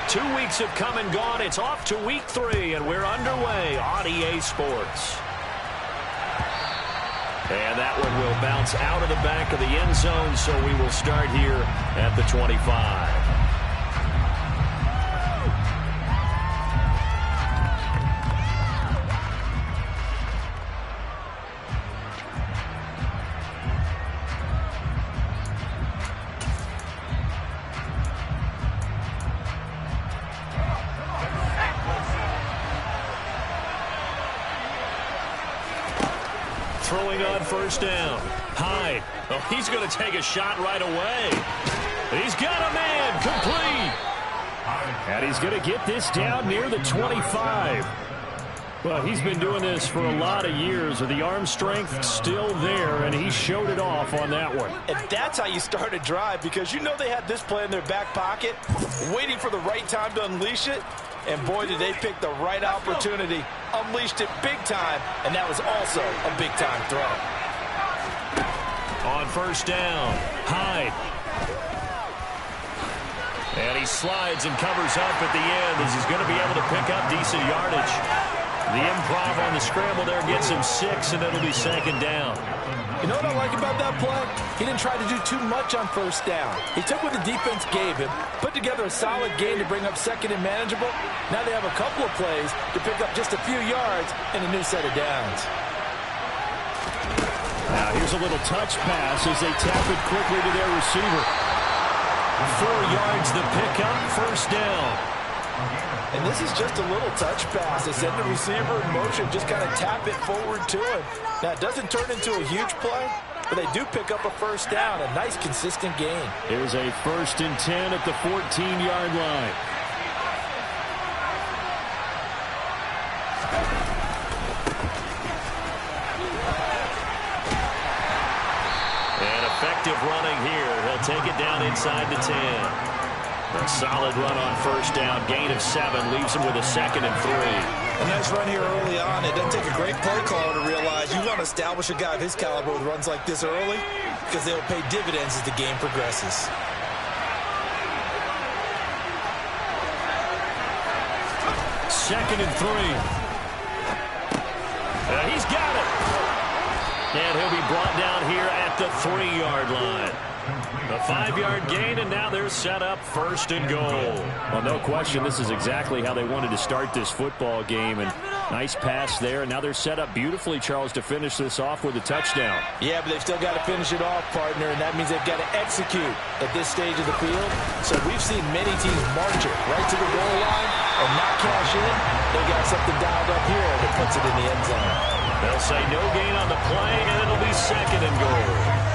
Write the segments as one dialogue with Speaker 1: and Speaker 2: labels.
Speaker 1: 2 weeks have come and gone. It's off to week 3, and we're underway on EA Sports. And that one will bounce out of the back of the end zone, so we will start here at the 25. Throwing on first down. Hyde. Oh, he's going to take a shot right away. He's got a man. Complete. And he's going to get this down near the 25. Well, he's been doing this for a lot of years with the arm strength still there, and he showed it off on that one.
Speaker 2: And that's how you start a drive, because you know they had this play in their back pocket, waiting for the right time to unleash it. And boy, did they pick the right opportunity, unleashed it big time, and that was also a big-time throw.
Speaker 1: On first down, Hyde. And he slides and covers up at the end as he's going to be able to pick up decent yardage. The improv on the scramble there gets him 6, and it'll be second down.
Speaker 2: You know what I like about that play? He didn't try to do too much on first down. He took what the defense gave him, put together a solid gain to bring up second and manageable. Now they have a couple of plays to pick up just a few yards and a new set of downs.
Speaker 1: Now here's a little touch pass as they tap it quickly to their receiver. 4 yards the pickup, first down.
Speaker 2: And this is just a little touch pass. They send the receiver in motion, just kind of tap it forward to him. Now, it doesn't turn into a huge play, but they do pick up a first down, a nice, consistent gain.
Speaker 1: Here's a 1st and 10 at the 14-yard line. And effective running here. He'll take it down inside the 10. A solid run on first down. Gain of 7 leaves him with a 2nd and 3.
Speaker 2: A nice run here early on. It doesn't take a great play caller to realize you want to establish a guy of his caliber with runs like this early, because they'll pay dividends as the game progresses.
Speaker 1: Second and 3. He's got it. And he'll be brought down here at the 3-yard line. A 5-yard gain, and now they're set up 1st and goal. Well, no question, this is exactly how they wanted to start this football game. And nice pass there. And now they're set up beautifully, Charles, to finish this off with a touchdown.
Speaker 2: Yeah, but they've still got to finish it off, partner, and that means they've got to execute at this stage of the field. So we've seen many teams march it right to the goal line and not cash in. They got something dialed up here that puts it in the end zone.
Speaker 1: They'll say no gain on the play, and it'll be 2nd and goal.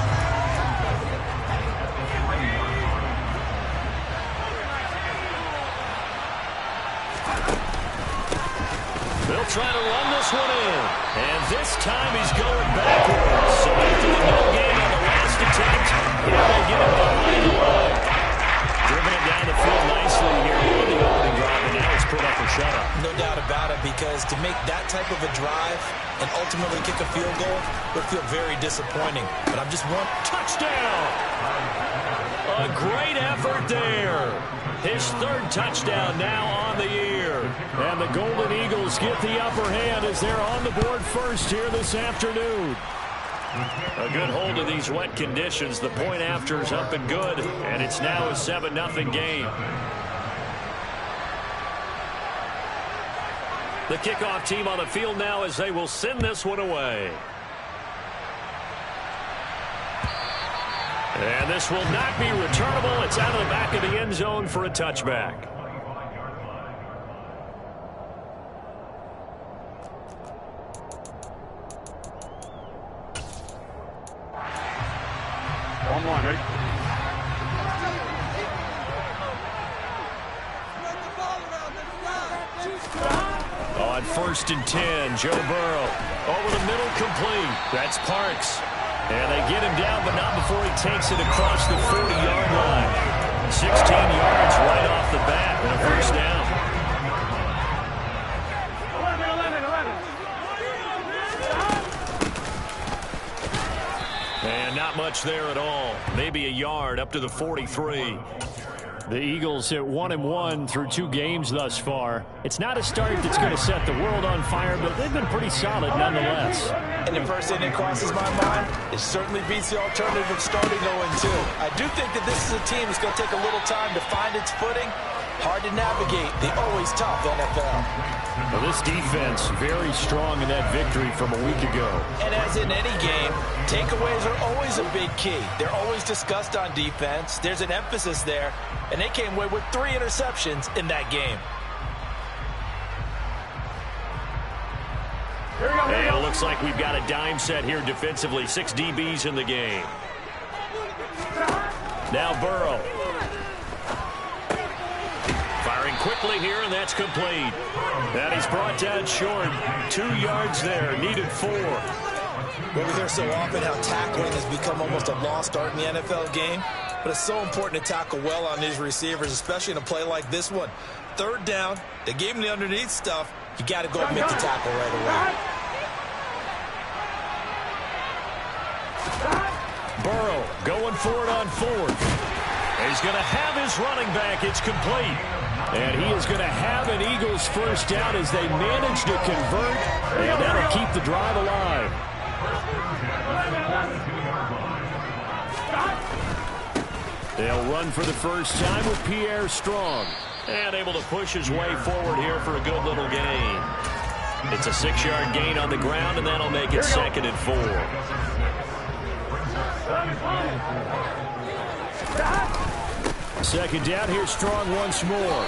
Speaker 1: They'll try to run this one in. And this time he's going backwards. So after the no gain on the last attempt, here they get it behind the line. Driven it down the field nicely here on the opening drive, and now it's put up for shutout.
Speaker 2: No doubt about it, because to make that type of a drive and ultimately kick a field goal would feel very disappointing. But I'm just one
Speaker 1: touchdown. A great effort there. His 3rd touchdown now on the year. And the Golden Eagles get the upper hand as they're on the board first here this afternoon. A good hold of these wet conditions. The point after is up and good, and it's now a 7-0 game. The kickoff team on the field now as they will send this one away. And this will not be returnable. It's out of the back of the end zone for a touchback.
Speaker 3: On 1, ready?
Speaker 1: On 1st and 10, Joe Burrow over the middle, complete. That's Parks. And they get him down, but not before he takes it across the 40-yard line. 16 yards right off the bat and a first down. And not much there at all. Maybe a yard up to the 43. The Eagles at 1-1 through 2 games thus far. It's not a start that's going to set the world on fire, but they've been pretty solid nonetheless.
Speaker 2: And the first thing that crosses my mind, it certainly beats the alternative of starting 0-2. I do think that this is a team that's going to take a little time to find its footing. Hard to navigate the always tough NFL.
Speaker 1: Well, this defense very strong in that victory from a week ago.
Speaker 2: And as in any game, takeaways are always a big key. They're always discussed on defense. There's an emphasis there, and they came away with 3 interceptions in that game.
Speaker 1: Hey, it looks like we've got a dime set here defensively. 6 DBs in the game. Now Burrow. Firing quickly here, and that's complete. And he's brought down short. 2 yards there, needed 4.
Speaker 2: Well, we hear so often how tackling has become almost a lost art in the NFL game. But it's so important to tackle well on these receivers, especially in a play like this one. 3rd down, they gave him the underneath stuff. You got to go and make the tackle right away.
Speaker 1: Burrow going for it on 4th. He's going to have his running back. It's complete. And he is going to have an Eagles first down as they manage to convert. And that'll keep the drive alive. They'll run for the first time with Pierre Strong. And able to push his way forward here for a good little gain. It's a 6-yard gain on the ground, and that'll make it 2nd and 4. Second down, here's Strong once more.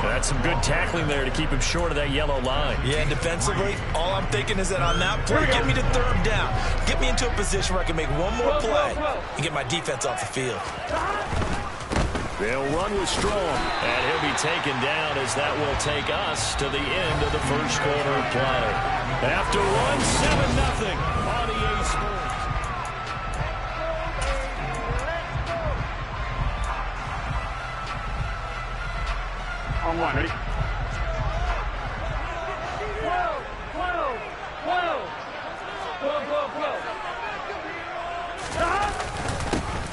Speaker 1: That's some good tackling there to keep him short of that yellow line.
Speaker 2: Yeah, and defensively, all I'm thinking is that on that play, get me to 3rd down. Get me into a position where I can make one more play and get my defense off the field.
Speaker 1: They'll run with Strong, and he'll be taken down as that will take us to the end of the first quarter of play. After one, 7-0 on EA Sports.
Speaker 3: On 1, ready? 12.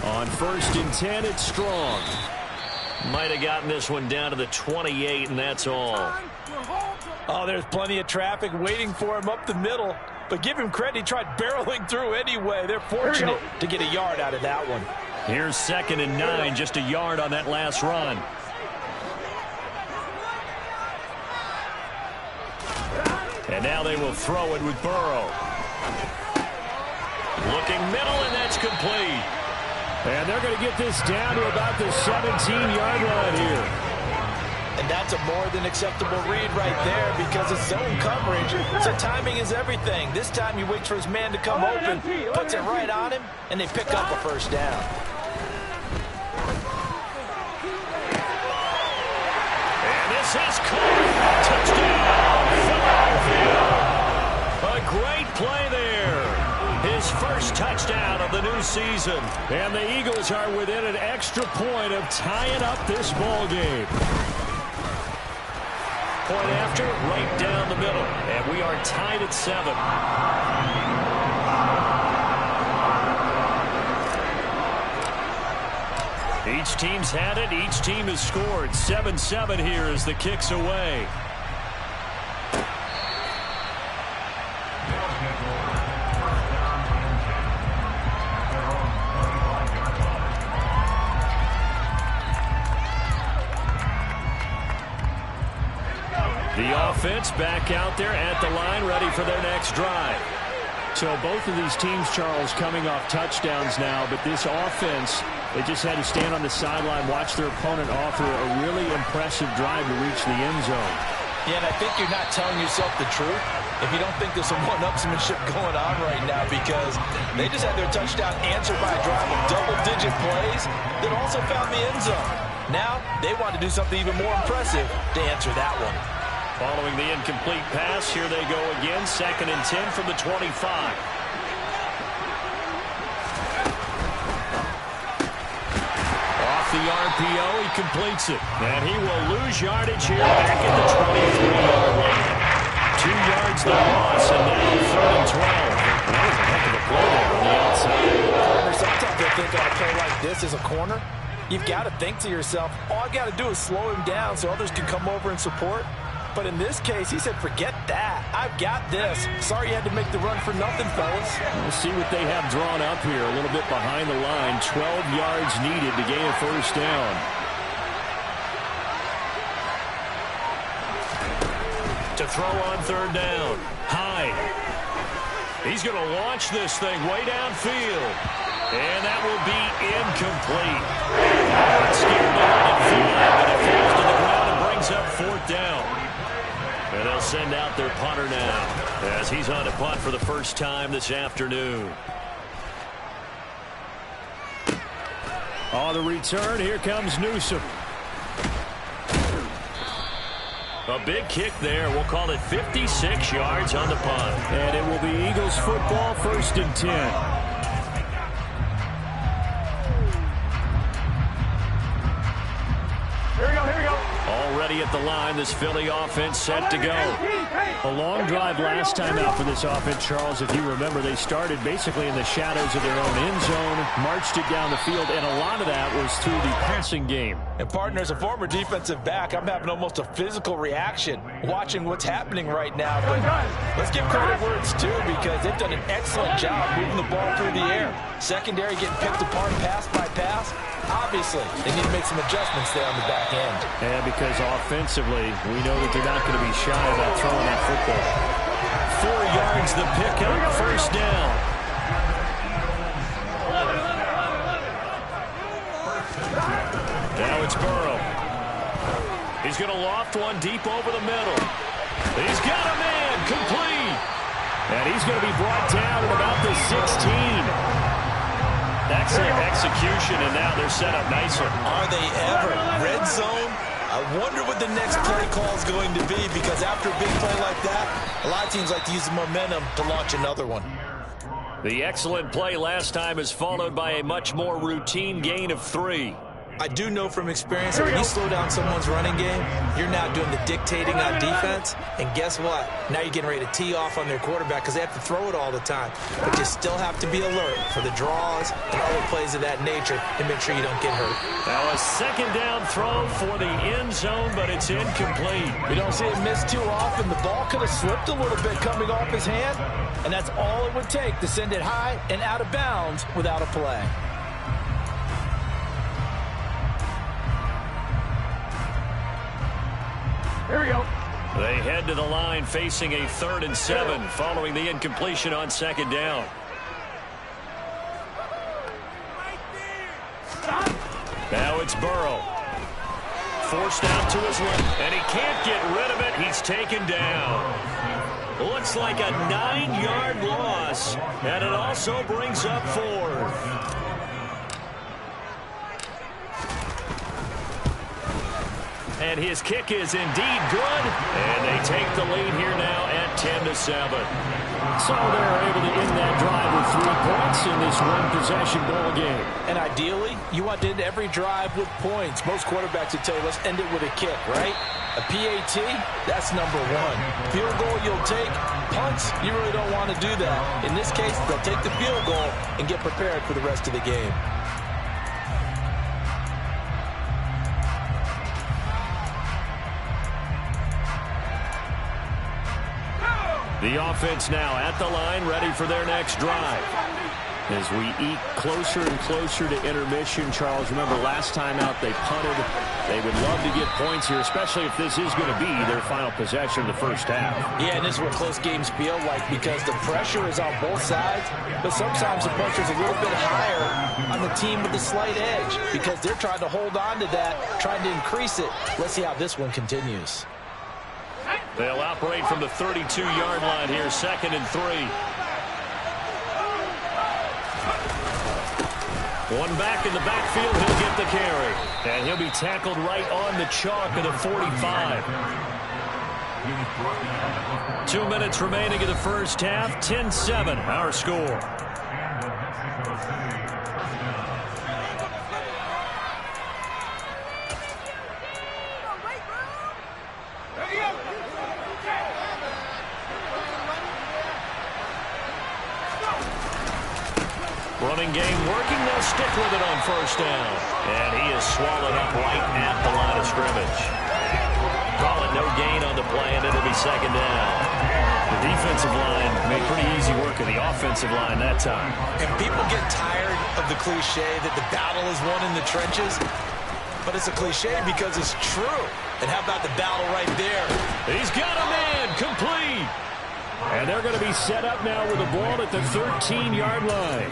Speaker 1: On 1st and 10, it's Strong. Might have gotten this one down to the 28, and that's all.
Speaker 2: Oh, there's plenty of traffic waiting for him up the middle. But give him credit, he tried barreling through anyway. They're fortunate to get a yard out of that one.
Speaker 1: Here's 2nd and 9, just a yard on that last run. And now they will throw it with Burrow. Looking middle, and that's complete. And they're going to get this down to about the 17-yard line here.
Speaker 2: And that's a more than acceptable read right there because it's zone coverage. So timing is everything. This time he waits for his man to come open, puts it right on him, and they pick up a first down.
Speaker 1: And this is caught. Touchdown, Philadelphia. A great play there. His first touchdown of the new season. And the Eagles are within an extra point of tying up this ball game. Point after, right down the middle. And we are tied at 7. Each team's had it. Each team has scored. 7-7 here as the kick's away. The offense back out there at the line, ready for their next drive. So both of these teams, Charles, coming off touchdowns now, but this offense, they just had to stand on the sideline, watch their opponent offer a really impressive drive to reach the end zone.
Speaker 2: Yeah, and I think you're not telling yourself the truth if you don't think there's some one-upsmanship going on right now, because they just had their touchdown answered by a drive of double-digit plays that also found the end zone. Now they want to do something even more impressive to answer that one.
Speaker 1: Following the incomplete pass, here they go again. 2nd and 10 from the 25. Off the RPO, he completes it. And he will lose yardage here back at the 23-yard line. 2 yards the loss, and now 3rd and 12. That was a heck of a play there on the outside.
Speaker 2: Sometimes I think on a play like this as a corner, you've got to think to yourself, all I got to do is slow him down so others can come over and support. But in this case, he said, forget that. I've got this. Sorry you had to make the run for nothing, fellas.
Speaker 1: We'll see what they have drawn up here. A little bit behind the line. 12 yards needed to gain a first down. To throw on third down. Hyde. He's going to launch this thing way downfield. And that will be incomplete. Scared to let it fly, but it falls to the ground and brings up fourth down. And they'll send out their punter now as he's on to punt for the first time this afternoon. On the return, here comes Newsom. A big kick there. We'll call it 56 yards on the punt. And it will be Eagles football, 1st and 10. Already at the line, this Philly offense set to go. A long drive last time out for this offense, Charles. If you remember, they started basically in the shadows of their own end zone, marched it down the field, and a lot of that was through the passing game.
Speaker 2: And partner, as a former defensive back, I'm having almost a physical reaction watching what's happening right now. But let's give credit where it's due, because they've done an excellent job moving the ball through the air. Secondary getting picked apart pass by pass. Obviously, they need to make some adjustments there on the back end.
Speaker 1: Yeah, because offensively, we know that they're not going to be shy about throwing that football. 4 yards the pickup, first down. Now it's Burrow. He's going to loft one deep over the middle. He's got a man, complete. And he's going to be brought down at about the 16. Excellent execution, and now they're set up nicely.
Speaker 2: Are they ever? Red zone? I wonder what the next play call is going to be, because after a big play like that, a lot of teams like to use the momentum to launch another one.
Speaker 1: The excellent play last time is followed by a much more routine gain of 3.
Speaker 2: I do know from experience that when you slow down someone's running game, you're now doing the dictating on defense. And guess what? Now you're getting ready to tee off on their quarterback because they have to throw it all the time. But you still have to be alert for the draws and other plays of that nature to make sure you don't get hurt.
Speaker 1: Now a second down throw for the end zone, but it's incomplete.
Speaker 2: We don't see it miss too often. The ball could have slipped a little bit coming off his hand, and that's all it would take to send it high and out of bounds without a play.
Speaker 3: Here we go.
Speaker 1: They head to the line facing a 3rd and 7 following the incompletion on second down. Now it's Burrow. Forced out to his left, and he can't get rid of it. He's taken down. Looks like a 9-yard loss, and it also brings up 4th. And his kick is indeed good. And they take the lead here now at 10-7. So they're able to end that drive with 3 points in this one-possession ball game.
Speaker 2: And ideally, you want to end every drive with points. Most quarterbacks would tell you, let's end it with a kick, right? A PAT, that's number 1. Field goal you'll take. Punts, you really don't want to do that. In this case, they'll take the field goal and get prepared for the rest of the game.
Speaker 1: The offense now at the line, ready for their next drive. As we eke closer and closer to intermission, Charles, remember last time out they punted. They would love to get points here, especially if this is going to be their final possession of the first half.
Speaker 2: Yeah, and this is what close games feel like, because the pressure is on both sides, but sometimes the pressure is a little bit higher on the team with the slight edge because they're trying to hold on to that, trying to increase it. Let's see how this one continues.
Speaker 1: They'll operate from the 32-yard line here, 2nd and 3. One back in the backfield, he'll get the carry. And he'll be tackled right on the chalk of the 45. 2 minutes remaining in the first half, 10-7, our score. Running game working. They'll stick with it on first down. And he is swallowed up right at the line of scrimmage. Call it no gain on the play, and it'll be second down. The defensive line made pretty easy work of the offensive line that time.
Speaker 2: And people get tired of the cliche that the battle is won in the trenches. But it's a cliche because it's true. And how about the battle right there?
Speaker 1: He's got a man, complete. And they're going to be set up now with the ball at the 13-yard line.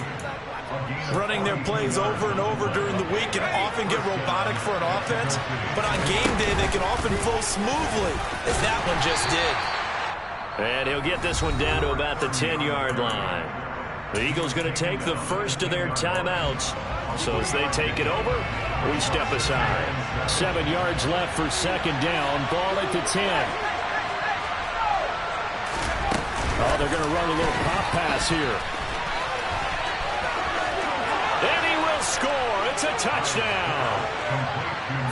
Speaker 2: Running their plays over and over during the week can often get robotic for an offense, but on game day they can often flow smoothly, as that one just did.
Speaker 1: And he'll get this one down to about the 10-yard line. The Eagles going to take the first of their timeouts. So as they take it over, we step aside. 7 yards left for second down. Ball at the 10. Oh, they're going to run a little pop pass here. And he will score. It's a touchdown.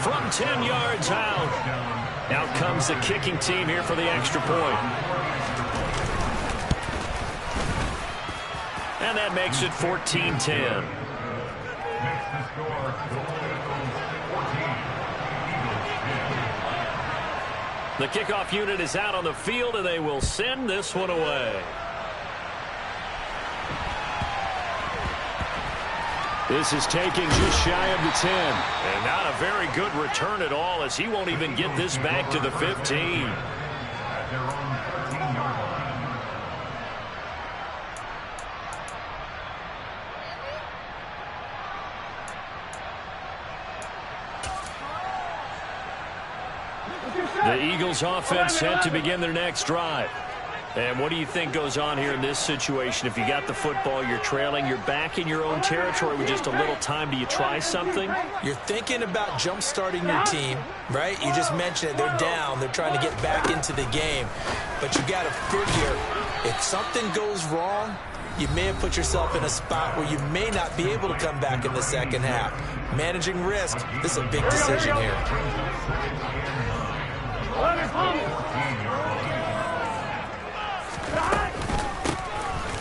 Speaker 1: From 10 yards out. Out comes the kicking team here for the extra point. And that makes it 14-10. The kickoff unit is out on the field, and they will send this one away. This is taken just shy of the 10. And not a very good return at all, as he won't even get this back to the 15. The Eagles offense set to begin their next drive. And what do you think goes on here in this situation? If you got the football, you're trailing, you're back in your own territory with just a little time. Do you try something?
Speaker 2: You're thinking about jump-starting your team, right? You just mentioned it. They're down. They're trying to get back into the game. But you got to figure, if something goes wrong, you may have put yourself in a spot where you may not be able to come back in the second half. Managing risk, this is a big decision here.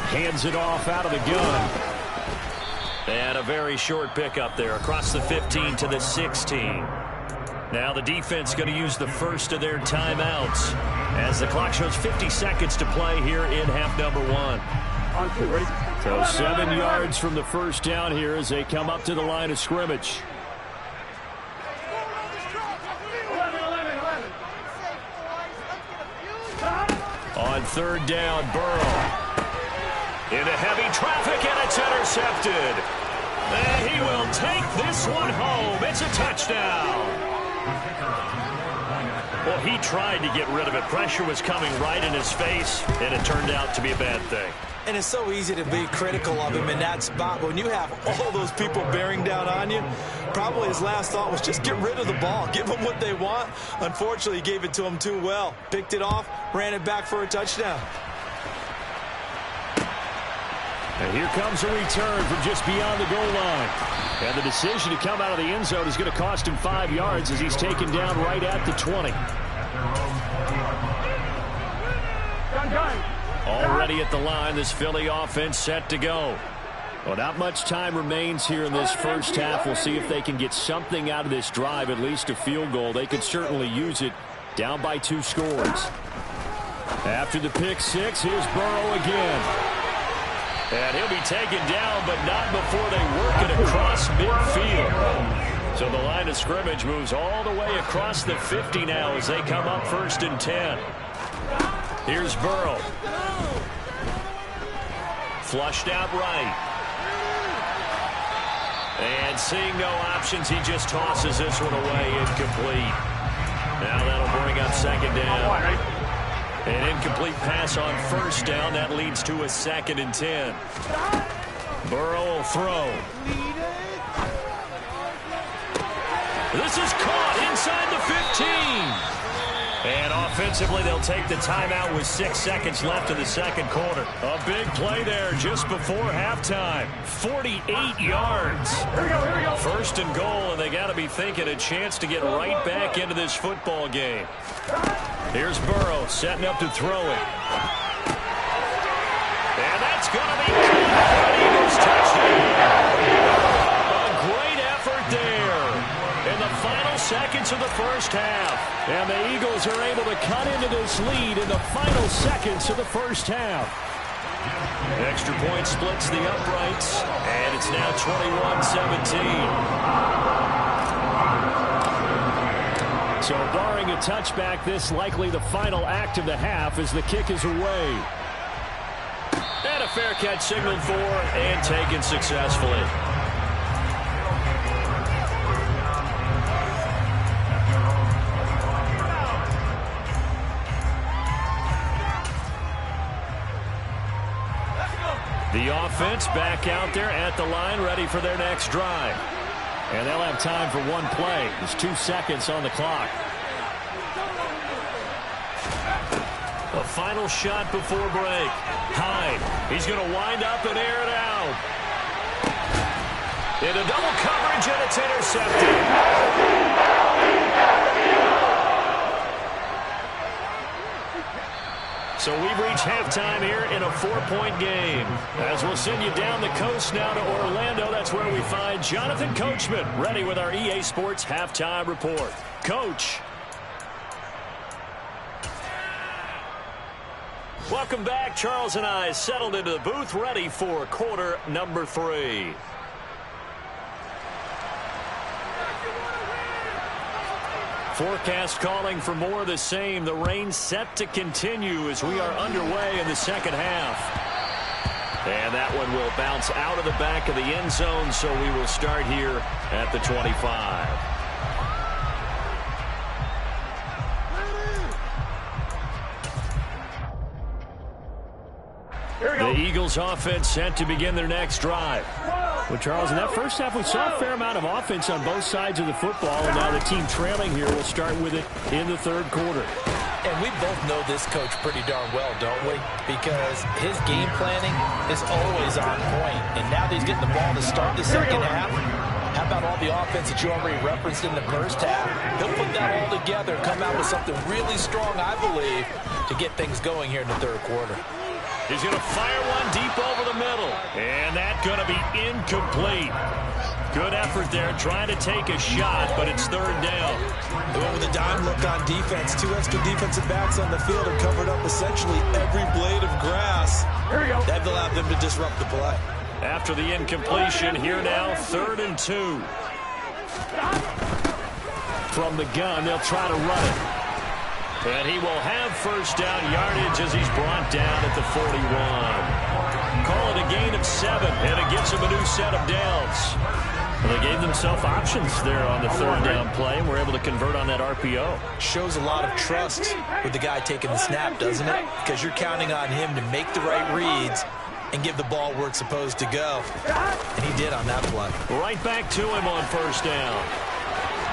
Speaker 1: Hands it off out of the gun. And a very short pickup there across the 15 to the 16. Now the defense going to use the first of their timeouts as the clock shows 50 seconds to play here in half number one. So 7 yards from the first down here as they come up to the line of scrimmage. On third down, Burrow. Into heavy traffic, and it's intercepted. And he will take this one home. It's a touchdown. Well, he tried to get rid of it. Pressure was coming right in his face, and it turned out to be a bad thing.
Speaker 2: And it's so easy to be critical of him in that spot. When you have all those people bearing down on you, probably his last thought was just get rid of the ball. Give them what they want. Unfortunately, he gave it to them too well. Picked it off, ran it back for a touchdown.
Speaker 1: And here comes a return from just beyond the goal line. And the decision to come out of the end zone is going to cost him 5 yards as he's taken down right at the 20. Already at the line, this Philly offense set to go. Well, not much time remains here in this first half. We'll see if they can get something out of this drive, at least a field goal. They could certainly use it, down by 2 scores. After the pick six, here's Burrow again. And he'll be taken down, but not before they work it across midfield. So the line of scrimmage moves all the way across the 50 now as they come up 1st and 10. Here's Burrow. Flushed out right. And seeing no options, he just tosses this one away, incomplete. Now that'll bring up second down. An incomplete pass on first down. That leads to a 2nd and 10. Burrow will throw. This is caught inside the 15. And offensively, they'll take the timeout with 6 seconds left in the second quarter. A big play there just before halftime. 48 yards.
Speaker 3: Here we go.
Speaker 1: 1st and goal, and they got to be thinking a chance to get right back into this football game. Here's Burrow setting up to throw it. And that's going to be caught for an Eagles touchdown. seconds of the first half. And the Eagles are able to cut into this lead in the final seconds of the first half. Extra point splits the uprights, and it's now 21-17. So barring a touchback, this likely the final act of the half as the kick is away. And a fair catch signaled for and taken successfully. The offense back out there at the line, ready for their next drive. And they'll have time for one play. There's 2 seconds on the clock. A final shot before break. Hyde. He's going to wind up and air it out. Into double coverage, and it's intercepted. So we've reached halftime here in a 4-point game. As we'll send you down the coast now to Orlando, that's where we find Jonathan Coachman, ready with our EA Sports Halftime Report. Coach. Welcome back. Charles and I settled into the booth, ready for quarter number 3. Forecast calling for more of the same. The rain set to continue as we are underway in the second half. And that one will bounce out of the back of the end zone, so we will start here at the 25. The Eagles offense set to begin their next drive. Well, Charles, in that first half, we saw a fair amount of offense on both sides of the football, and now the team trailing here will start with it in the third quarter.
Speaker 2: And we both know this coach pretty darn well, don't we? Because his game planning is always on point. And now that he's getting the ball to start the second half, how about all the offense that you already referenced in the first half? He'll put that all together and come out with something really strong, I believe, to get things going here in the third quarter.
Speaker 1: He's going to fire one deep over the middle. And that's going to be incomplete. Good effort there trying to take a shot, but it's third down.
Speaker 2: Well, with a dime look on defense, 2 extra defensive backs on the field have covered up essentially every blade of grass.
Speaker 3: Here we go.
Speaker 2: That allowed them to disrupt the play.
Speaker 1: After the incompletion, here now, 3rd and 2. From the gun, they'll try to run it. And he will have first down yardage as he's brought down at the 41. Call it a gain of 7, and it gives him a new set of downs. Well, they gave themselves options there on the third down play, and were able to convert on that RPO.
Speaker 2: Shows a lot of trust with the guy taking the snap, doesn't it? Because you're counting on him to make the right reads and give the ball where it's supposed to go. And he did on that play.
Speaker 1: Right back to him on first down.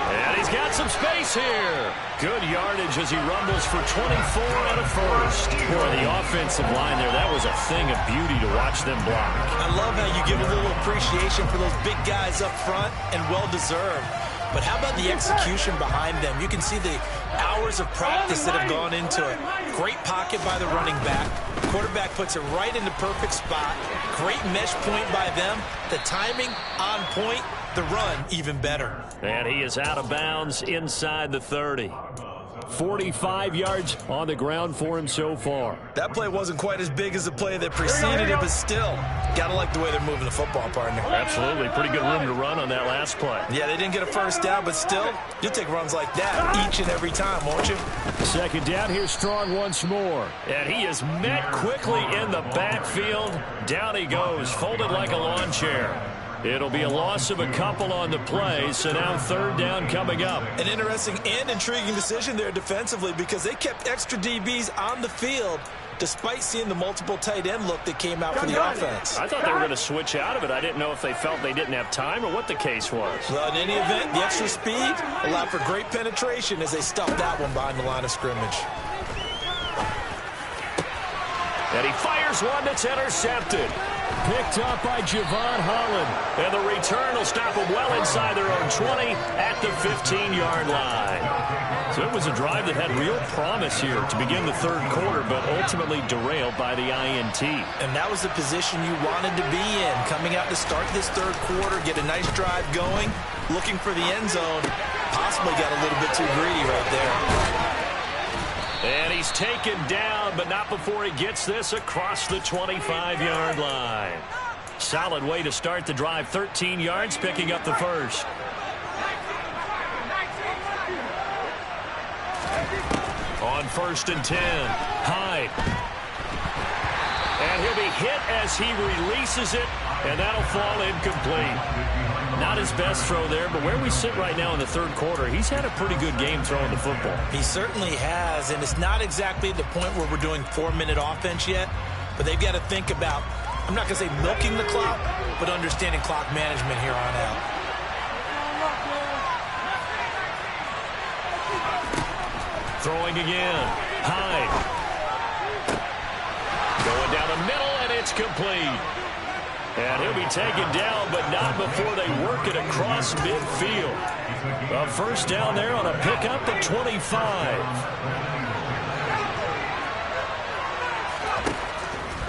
Speaker 1: And he's got some space here. Good yardage as he rumbles for 24 and a first. Boy, the offensive line there, that was a thing of beauty to watch them block.
Speaker 2: I love how you give a little appreciation for those big guys up front, and well-deserved. But how about the execution behind them? You can see the hours of practice that have gone into it. Great pocket by the running back. Quarterback puts it right in the perfect spot. Great mesh point by them. The timing on point. The run even better.
Speaker 1: And he is out of bounds inside the 30. 45 yards on the ground for him so far.
Speaker 2: That play wasn't quite as big as the play that preceded it, but still, gotta like the way they're moving the football, partner.
Speaker 1: Absolutely. Pretty good room to run on that last play.
Speaker 2: Yeah, they didn't get a first down, but still, you'll take runs like that each and every time, won't you?
Speaker 1: Second down here, Strong once more. And he is met quickly in the backfield. Down he goes, folded like a lawn chair. It'll be a loss of a couple on the play, so now third down coming up.
Speaker 2: An interesting and intriguing decision there defensively because they kept extra DBs on the field despite seeing the multiple tight end look that came out for the offense.
Speaker 1: I thought they were going to switch out of it. I didn't know if they felt they didn't have time or what the case was.
Speaker 2: Well, in any event, the extra speed allowed for great penetration as they stuffed that one behind the line of scrimmage.
Speaker 1: And he fires one that's intercepted.
Speaker 4: Picked up by Javon Holland.
Speaker 1: And the return will stop them well inside their own 20 at the 15-yard line. So it was a drive that had real promise here to begin the third quarter, but ultimately derailed by the INT.
Speaker 2: And that was the position you wanted to be in. Coming out to start this third quarter, get a nice drive going, looking for the end zone. Possibly got a little bit too greedy right there.
Speaker 1: And he's taken down, but not before he gets this across the 25-yard line. Solid way to start the drive. 13 yards, picking up the first. On 1st and 10, Hyde. And he'll be hit as he releases it, and that'll fall incomplete. Not his best throw there, but where we sit right now in the third quarter, he's had a pretty good game throwing the football.
Speaker 2: He certainly has, and it's not exactly the point where we're doing 4-minute offense yet, but they've got to think about, I'm not going to say milking the clock, but understanding clock management here on out.
Speaker 1: Throwing again. Hyde. Going down the middle, and it's complete. And he'll be taken down, but not before they work it across midfield. A first down there on a pickup at 25.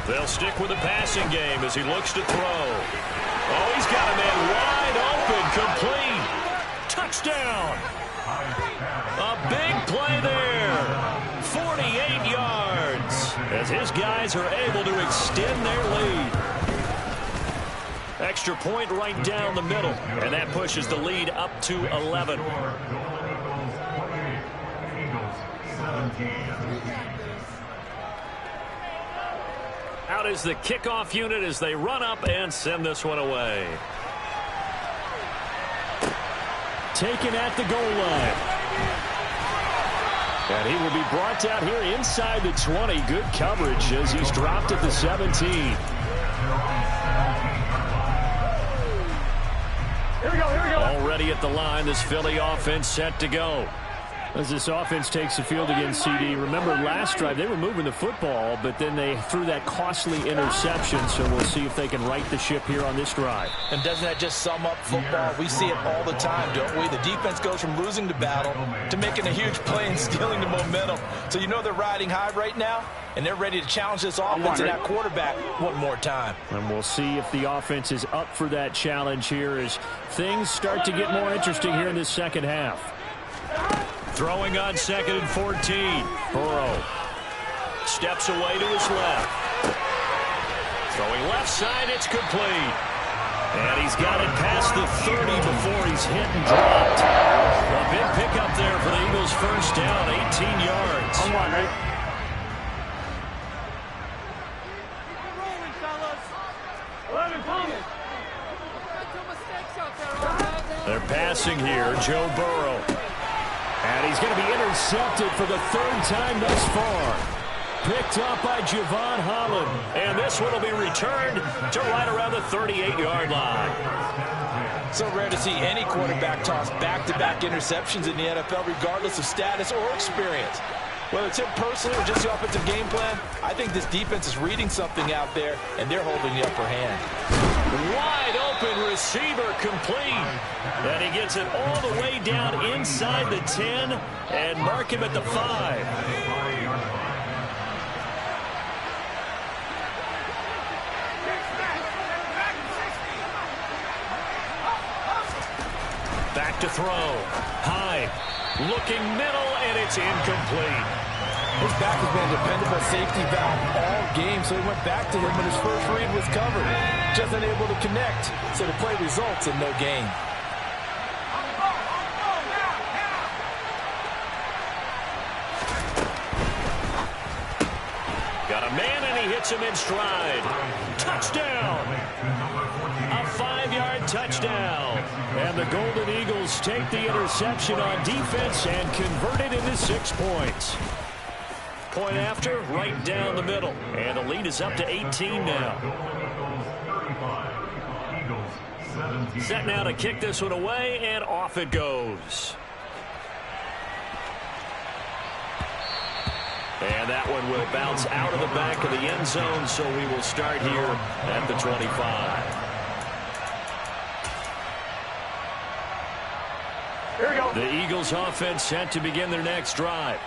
Speaker 1: They'll stick with the passing game as he looks to throw. Oh, he's got a man wide open, complete. Touchdown. A big play there. 48 yards as his guys are able to extend their lead. Extra point right down the middle, and that pushes the lead up to 11. Out is the kickoff unit as they run up and send this one away.
Speaker 4: Taken at the goal line. And he will be brought down here inside the 20. Good coverage as he's dropped at the 17.
Speaker 3: Here we go.
Speaker 1: Already at the line, this Philly offense set to go.
Speaker 4: As this offense takes the field against CD, remember last drive they were moving the football, but then they threw that costly interception, so we'll see if they can right the ship here on this drive.
Speaker 2: And doesn't that just sum up football? We see it all the time, don't we? The defense goes from losing the battle to making a huge play and stealing the momentum. So you know they're riding high right now, and they're ready to challenge this offense and that quarterback one more time.
Speaker 4: And we'll see if the offense is up for that challenge here as things start to get more interesting here in this second half.
Speaker 1: Throwing on 2nd and 14. Burrow steps away to his left. Throwing left side, it's complete. And he's got it past the 30 before he's hit and dropped. A big pickup there for the Eagles' first down, 18 yards.
Speaker 3: I'm one, right?
Speaker 1: They're passing here, Joe Burrow.
Speaker 4: And he's going to be intercepted for the third time thus far. Picked up by Javon Holland.
Speaker 1: And this one will be returned to right around the 38-yard line.
Speaker 2: So rare to see any quarterback toss back-to-back interceptions in the NFL, regardless of status or experience. Whether it's him personally or just the offensive game plan, I think this defense is reading something out there, and they're holding the upper hand.
Speaker 1: Wide open receiver complete. And he gets it all the way down inside the 10 and mark him at the 5. Back to throw. Hyde looking middle, and it's incomplete.
Speaker 2: His back has been a dependable safety valve all game, so he went back to him when his first read was covered. Just unable to connect, so the play results in no gain.
Speaker 1: Got a man, and he hits him in stride. Touchdown! A 5-yard touchdown.
Speaker 4: And the Golden Eagles take the interception on defense and convert it into 6 points.
Speaker 1: Point after, right down the middle. And the lead is up to 18 now. Set now to kick this one away, and off it goes. And that one will bounce out of the back of the end zone, so we will start here at the 25.
Speaker 3: Here we go.
Speaker 4: The Eagles offense set to begin their next drive.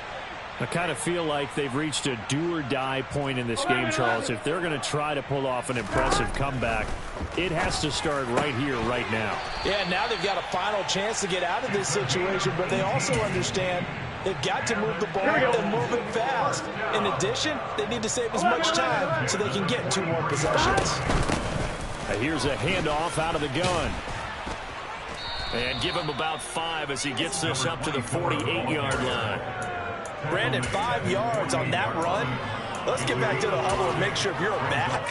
Speaker 4: I kind of feel like they've reached a do-or-die point in this game, Charles. If they're going to try to pull off an impressive comeback, it has to start right here, right now.
Speaker 2: Yeah, now they've got a final chance to get out of this situation, but they also understand they've got to move the ball and move it fast. In addition, they need to save as much time so they can get 2 more possessions.
Speaker 4: Here's a handoff out of the gun.
Speaker 1: And give him about 5 as he gets this up to the 48-yard line.
Speaker 2: Brandon, 5 yards on that run. Let's get back to the huddle and make sure if you're a back,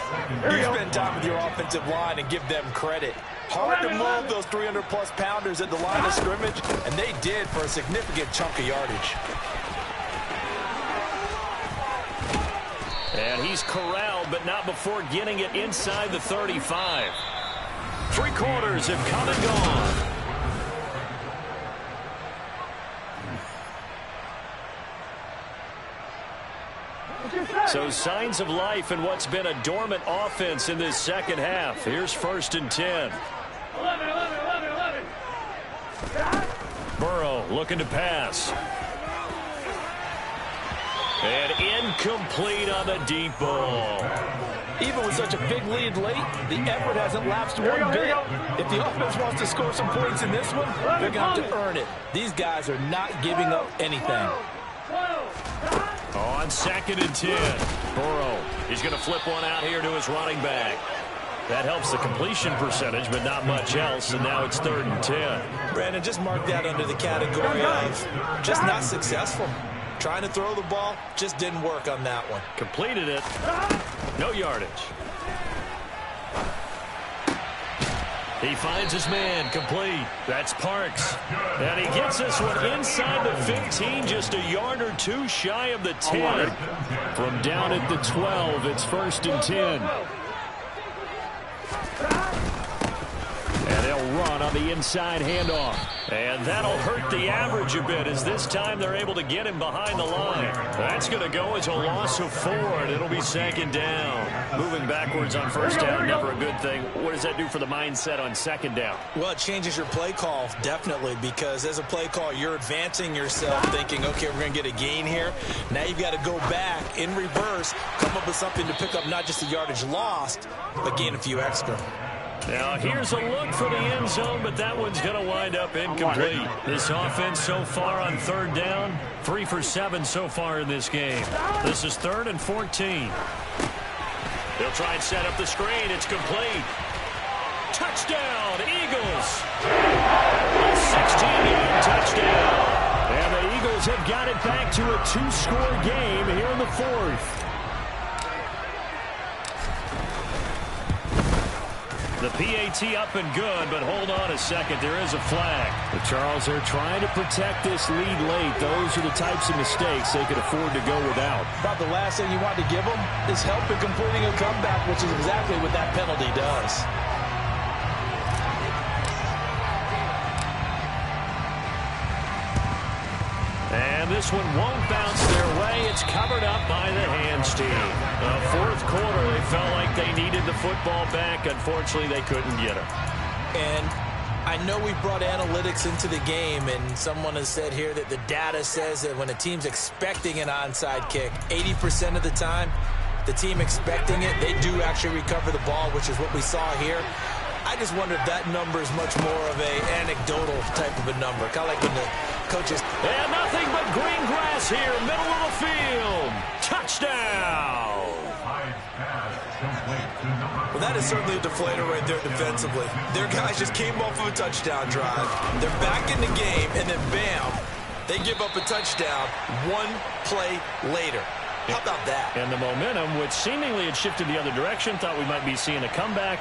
Speaker 2: you spend time with your offensive line and give them credit. Hard to move those 300-plus pounders at the line of scrimmage, and they did for a significant chunk of yardage.
Speaker 1: And he's corralled, but not before getting it inside the 35. 3 quarters have come and gone. So signs of life in what's been a dormant offense in this second half. Here's 1st and 10.
Speaker 3: 11.
Speaker 1: Burrow looking to pass. And incomplete on the deep ball.
Speaker 2: Even with such a big lead late, the effort hasn't lapsed one bit. If the offense wants to score some points in this one, they're going to have to earn it. These guys are not giving up anything.
Speaker 1: On 2nd and 10. Burrow, he's going to flip one out here to his running back. That helps the completion percentage, but not much else, and now it's 3rd and 10.
Speaker 2: Brandon, just mark that under the category of just not successful. Trying to throw the ball, just didn't work on that one.
Speaker 1: Completed it. No yardage. He finds his man, complete. That's Parks. And he gets this one inside the 15, just a yard or 2 shy of the 10.
Speaker 4: From down at the 12, it's 1st and 10. And they'll run on the inside handoff.
Speaker 1: And that'll hurt the average a bit as this time they're able to get him behind the line. That's going to go as a loss of 4, and it'll be 2nd down. Moving backwards on 1st down, never a good thing. What does that do for the mindset on 2nd down?
Speaker 2: Well, it changes your play call, definitely, because as a play call, you're advancing yourself thinking, okay, we're going to get a gain here. Now you've got to go back in reverse, come up with something to pick up not just the yardage lost, but gain a few extra.
Speaker 1: Now, here's a look for the end zone, but that one's going to wind up incomplete. This offense so far on 3rd down, 3 for 7 so far in this game. This is 3rd and 14. They'll try and set up the screen. It's complete. Touchdown, Eagles. A 16-yard touchdown.
Speaker 4: And the Eagles have got it back to a 2-score game here in the 4th.
Speaker 1: The PAT up and good, but hold on a second. There is a flag.
Speaker 4: The Charles are trying to protect this lead late. Those are the types of mistakes they could afford to go without.
Speaker 2: About the last thing you want to give them is help in completing a comeback, which is exactly what that penalty does.
Speaker 1: And this one won't bounce their way. It's covered up by the hands team. The 4th quarter, they felt like they needed the football back. Unfortunately, they couldn't get it.
Speaker 2: And I know we brought analytics into the game, and someone has said here that the data says that when a team's expecting an onside kick, 80% of the time, the team expecting it, they do actually recover the ball, which is what we saw here. I just wonder if that number is much more of a anecdotal type of a number. Kind of like when the coaches...
Speaker 1: And nothing but green grass here, middle of the field. Touchdown!
Speaker 2: Well, that is certainly a deflator right there defensively. Their guys just came off of a touchdown drive. They're back in the game, and then bam, they give up a touchdown 1 play later. How about that?
Speaker 1: And the momentum, which seemingly had shifted the other direction, thought we might be seeing a comeback.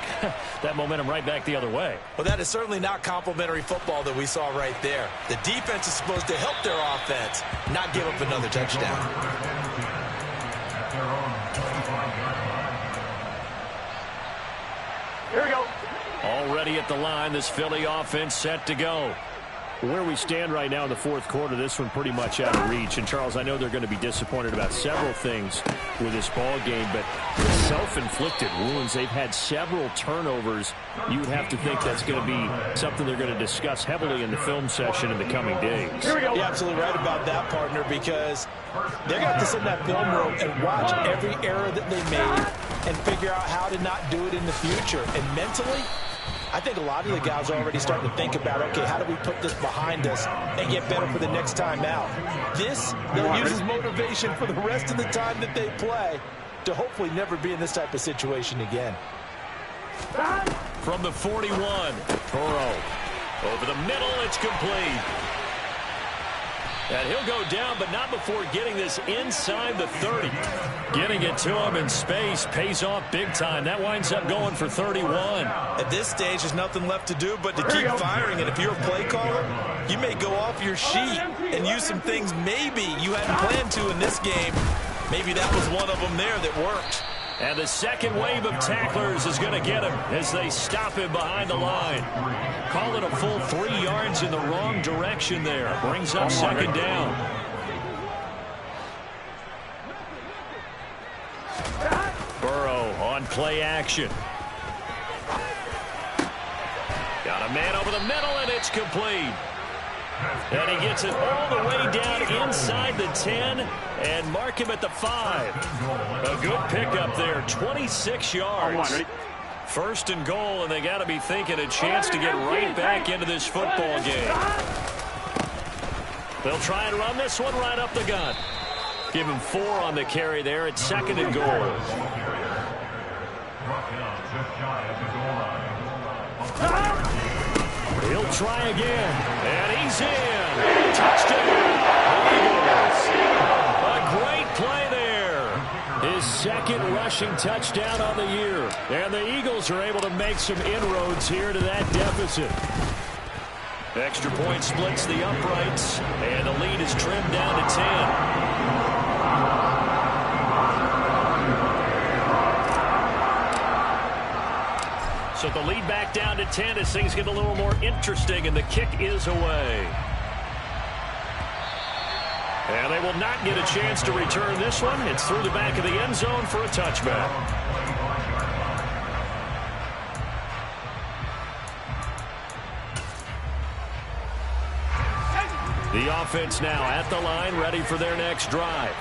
Speaker 1: That momentum right back the other way.
Speaker 2: Well, that is certainly not complimentary football that we saw right there. The defense is supposed to help their offense, not give up another touchdown.
Speaker 3: Here we go.
Speaker 1: Already at the line, this Philly offense set to go.
Speaker 4: Where we stand right now in the fourth quarter, this one pretty much out of reach. And, Charles, I know they're going to be disappointed about several things with this ball game, but the self-inflicted wounds, they've had several turnovers. You would have to think that's going to be something they're going to discuss heavily in the film session in the coming days.
Speaker 2: You're absolutely right about that, partner, because they're going to have to sit in that film room and watch every error that they made and figure out how to not do it in the future. And mentally, I think a lot of the guys are already starting to think about, okay, how do we put this behind us and get better for the next time out? This, they'll use as motivation for the rest of the time that they play to hopefully never be in this type of situation again.
Speaker 1: From the 41, Burrow. Over the middle, it's complete. And he'll go down, but not before getting this inside the 30. Getting it to him in space pays off big time. That winds up going for 31.
Speaker 2: At this stage, there's nothing left to do but to keep firing. And if you're a play caller, you may go off your sheet and use some things maybe you hadn't planned to in this game. Maybe that was one of them there that worked.
Speaker 1: And the second wave of tacklers is going to get him as they stop him behind the line. Call it a full 3 yards in the wrong direction there. Brings up second down. Burrow on play action. Got a man over the middle, and it's complete. And he gets it all the way down inside the 10 and mark him at the 5. A good pickup there, 26 yards. First and goal, and they got to be thinking a chance to get right back into this football game. They'll try and run this one right up the gut. Give him 4 on the carry there at second and goal. He'll try again, and he's in. Touchdown, Eagles. A great play there. His second rushing touchdown on the year. And the Eagles are able to make some inroads here to that deficit. Extra point splits the uprights, and the lead is trimmed down to 10. So the lead back down to 10 as things get a little more interesting, and the kick is away. And they will not get a chance to return this one. It's through the back of the end zone for a touchback. The offense now at the line, ready for their next drive.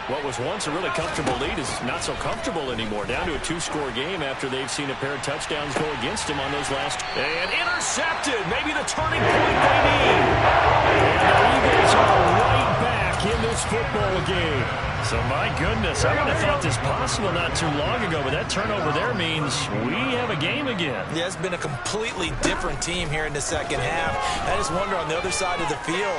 Speaker 1: What was once a really comfortable lead is not so comfortable anymore. Down to a 2-score game after they've seen a pair of touchdowns go against him on those last. And intercepted. Maybe the turning point they need. And the Eagles are right back in this football game. So, my goodness, I would have thought this possible not too long ago, but that turnover there means we have a game again.
Speaker 2: Yeah, it's been a completely different team here in the second half. I just wonder on the other side of the field,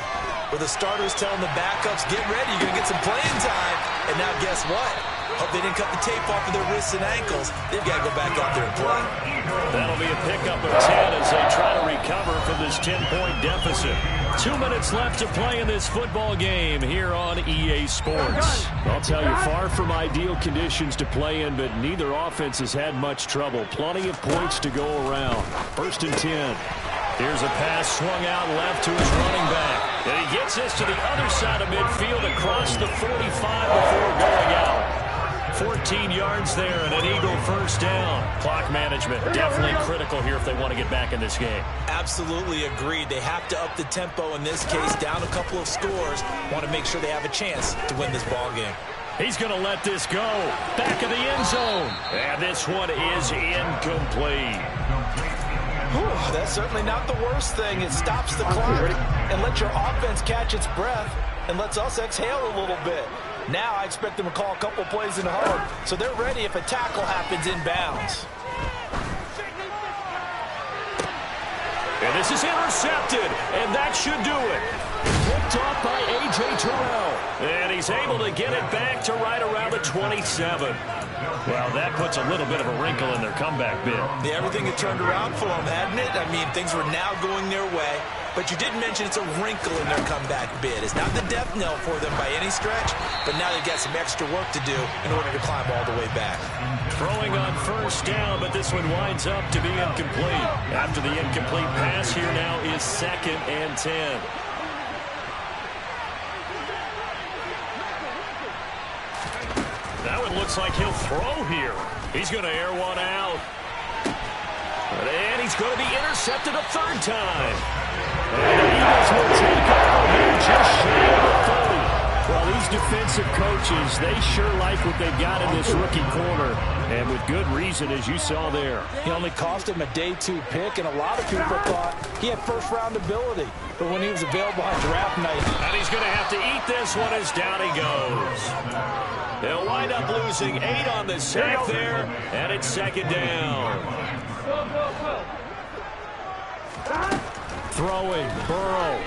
Speaker 2: where the starters telling the backups, get ready, you're going to get some playing time. And now guess what? Hope they didn't cut the tape off of their wrists and ankles. They've got to go back out there and play.
Speaker 1: That'll be a pickup of 10 as they try to recover from this 10-point deficit. 2 minutes left to play in this football game here on EA Sports. I'll tell you, far from ideal conditions to play in, but neither offense has had much trouble. Plenty of points to go around. First and 10. Here's a pass swung out left to his running back. And he gets this to the other side of midfield across the 45 before going out. 14 yards there and an Eagle first down. Clock management definitely critical here if they want to get back in this game.
Speaker 2: Absolutely agreed. They have to up the tempo in this case, down a couple of scores. Want to make sure they have a chance to win this ball game.
Speaker 1: He's going to let this go. Back of the end zone. And this one is incomplete.
Speaker 2: Whew, that's certainly not the worst thing. It stops the clock and lets your offense catch its breath and lets us exhale a little bit. Now I expect them to call a couple plays in a hurry, so they're ready if a tackle happens inbounds.
Speaker 1: And this is intercepted, and that should do it.
Speaker 4: Picked off by A.J. Terrell.
Speaker 1: And he's able to get it back to right around the 27.
Speaker 4: Well, that puts a little bit of a wrinkle in their comeback bid.
Speaker 2: Yeah, everything had turned around for them, hadn't it? I mean, things were now going their way. But you did mention it's a wrinkle in their comeback bid. It's not the death knell for them by any stretch, but now they've got some extra work to do in order to climb all the way back.
Speaker 1: Throwing on first down, but this one winds up to be incomplete. After the incomplete pass, here now is 2nd and 10. That one looks like he'll throw here. He's going to air one out. And he's going to be intercepted a 3rd time.
Speaker 4: And the Eagles will take over here just shy of the 30. Well, these defensive coaches, they sure like what they've got in this rookie corner. And with good reason, as you saw there.
Speaker 2: He only cost him a day 2 pick, and a lot of people thought he had first-round ability. But when he was available on draft night.
Speaker 1: And he's going to have to eat this one as down he goes. They'll wind up losing 8 on the sack there, and it's 2nd down.
Speaker 4: Throwing, Burrow.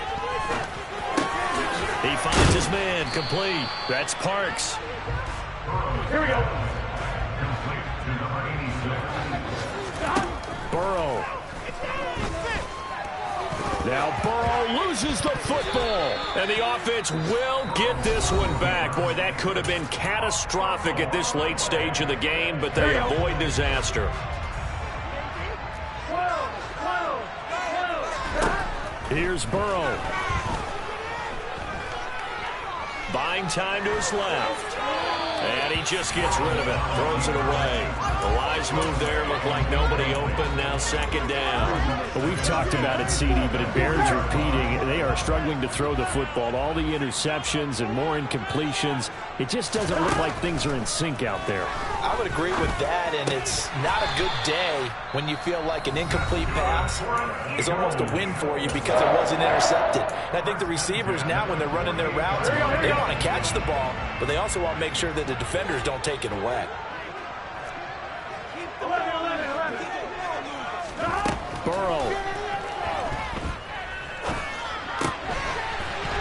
Speaker 1: He finds his man, complete. That's Parks.
Speaker 3: Here we go.
Speaker 4: Burrow. Now Burrow loses the football.
Speaker 1: And the offense will get this one back. Boy, that could have been catastrophic at this late stage of the game, but they avoid disaster.
Speaker 4: Here's Burrow.
Speaker 1: Buying time to his left. And he just gets rid of it. Throws it away. The wise move there. Looked like nobody open. Now 2nd down.
Speaker 4: Well, we've talked about it, CD, but it bears repeating. They are struggling to throw the football. All the interceptions and more incompletions. It just doesn't look like things are in sync out there.
Speaker 2: I would agree with that, and it's not a good day when you feel like an incomplete pass is almost a win for you because it wasn't intercepted. And I think the receivers now, when they're running their routes, they want to catch the ball, but they also want to make sure that the defenders don't take it away.
Speaker 4: Burrow.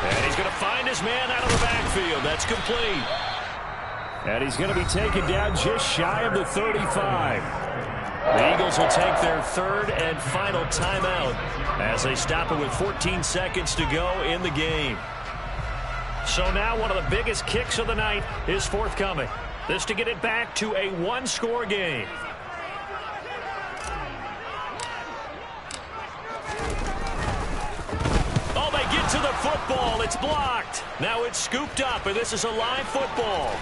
Speaker 1: And he's going to find his man out of the backfield. That's complete.
Speaker 4: And he's going to be taken down just shy of the 35.
Speaker 1: The Eagles will take their 3rd and final timeout as they stop it with 14 seconds to go in the game. So now one of the biggest kicks of the night is forthcoming. This to get it back to a 1-score game. Oh, they get to the football. It's blocked. Now it's scooped up, and this is a live football.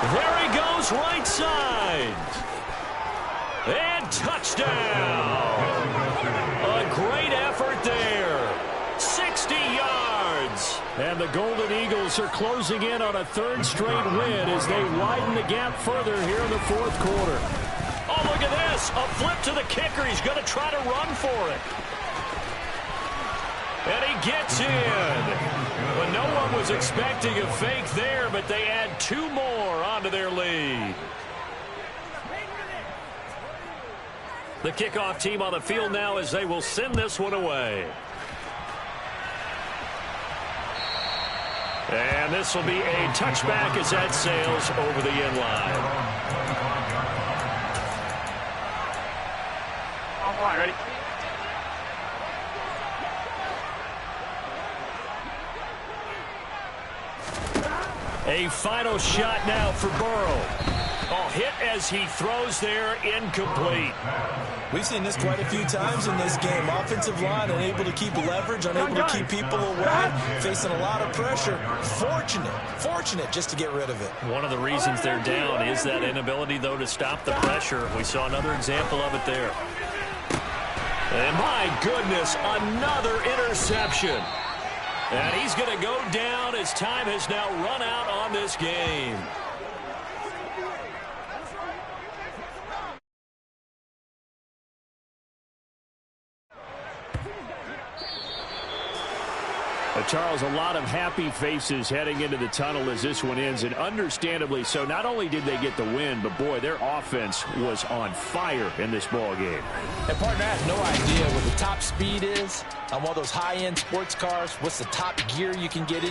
Speaker 1: There he goes, right side. And touchdown. A great effort there. 60 yards.
Speaker 4: And the Golden Eagles are closing in on a 3rd straight win as they widen the gap further here in the 4th quarter.
Speaker 1: Oh, look at this. A flip to the kicker. He's going to try to run for it. And he gets in. But no one was expecting a fake there, but they add 2 more onto their lead. The kickoff team on the field now as they will send this one away. And this will be a touchback as that sails over the end line.
Speaker 3: All right, ready?
Speaker 1: A final shot now for Burrow. Oh, hit as he throws there, incomplete.
Speaker 2: We've seen this quite a few times in this game. Offensive line unable to keep leverage, unable to keep people away, facing a lot of pressure. Fortunate just to get rid of it.
Speaker 1: One of the reasons they're down is that inability, though, to stop the pressure. We saw another example of it there. And my goodness, another interception. And he's going to go down as time has now run out on this game.
Speaker 4: Charles, a lot of happy faces heading into the tunnel as this one ends, and understandably so. Not only did they get the win, but, boy, their offense was on fire in this ball game.
Speaker 2: And, partner, I have no idea what the top speed is on one of those high-end sports cars, what's the top gear you can get in.